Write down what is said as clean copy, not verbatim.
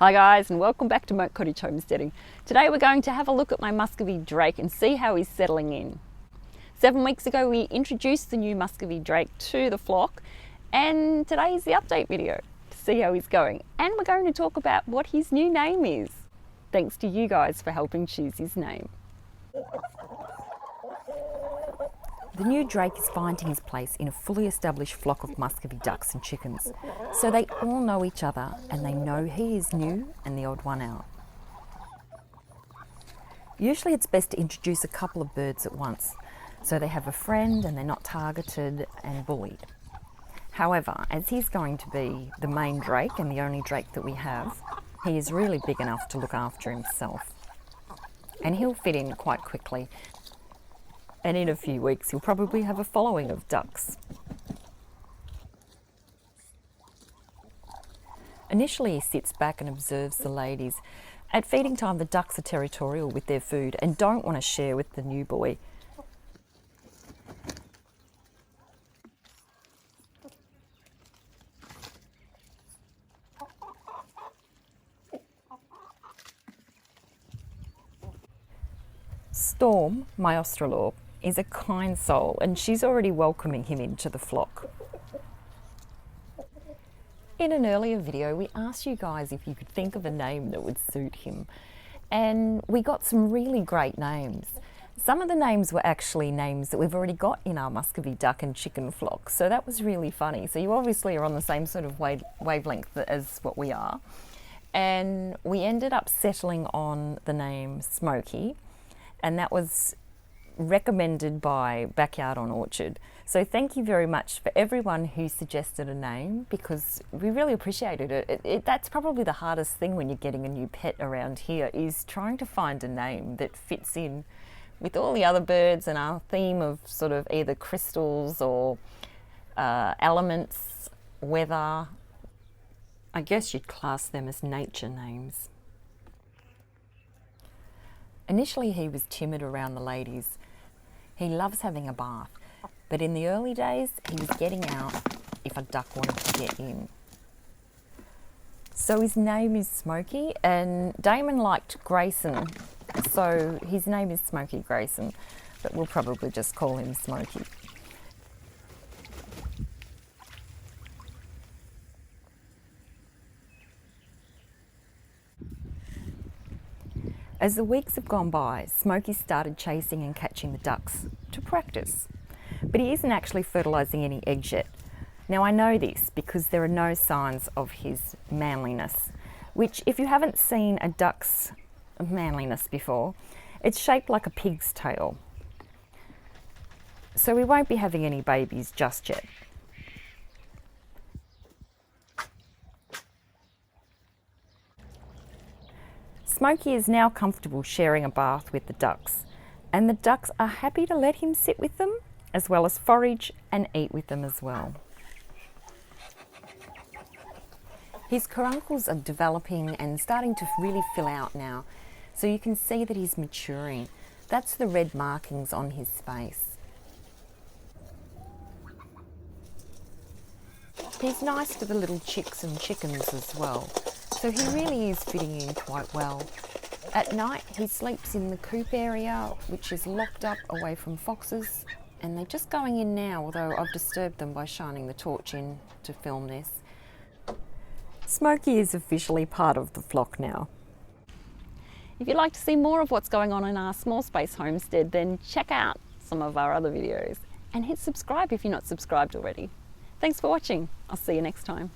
Hi guys, and welcome back to Moat Cottage Homesteading. Today we're going to have a look at my Muscovy drake and see how he's settling in. 7 weeks ago we introduced the new Muscovy drake to the flock, and today is the update video to see how he's going. And we're going to talk about what his new name is. Thanks to you guys for helping choose his name. The new drake is finding his place in a fully established flock of Muscovy ducks and chickens, so they all know each other and they know he is new and the odd one out. Usually it's best to introduce a couple of birds at once, so they have a friend and they're not targeted and bullied. However, as he's going to be the main drake and the only drake that we have, he is really big enough to look after himself. And he'll fit in quite quickly. And in a few weeks, he'll probably have a following of ducks. Initially, he sits back and observes the ladies. At feeding time, the ducks are territorial with their food and don't want to share with the new boy. Storm, my Australorp, is a kind soul and she's already welcoming him into the flock. In an earlier video we asked you guys if you could think of a name that would suit him, and we got some really great names. Some of the names were actually names that we've already got in our Muscovy duck and chicken flock, so that was really funny. So you obviously are on the same sort of wavelength as what we are, and we ended up settling on the name Smokey, and that was recommended by Backyard on Orchard. So thank you very much for everyone who suggested a name, because we really appreciated it. That's probably the hardest thing when you're getting a new pet around here, is trying to find a name that fits in with all the other birds and our theme of sort of either crystals or elements, weather. I guess you'd class them as nature names. Initially he was timid around the ladies. He loves having a bath, but in the early days he was getting out if a duck wanted to get in. So his name is Smokey, and Damon liked Grayson, so his name is Smokey Grayson, but we'll probably just call him Smokey. As the weeks have gone by, Smokey started chasing and catching the ducks to practice, but he isn't actually fertilizing any eggs yet. Now I know this because there are no signs of his manliness, which, if you haven't seen a duck's manliness before, it's shaped like a pig's tail. So we won't be having any babies just yet. Smokey is now comfortable sharing a bath with the ducks, and the ducks are happy to let him sit with them, as well as forage and eat with them as well. His caruncles are developing and starting to really fill out now, so you can see that he's maturing. That's the red markings on his face. He's nice to the little chicks and chickens as well. So he really is fitting in quite well. At night he sleeps in the coop area, which is locked up away from foxes, and they're just going in now, although I've disturbed them by shining the torch in to film this. Smokey is officially part of the flock now. If you'd like to see more of what's going on in our small space homestead, then check out some of our other videos and hit subscribe if you're not subscribed already. Thanks for watching. I'll see you next time.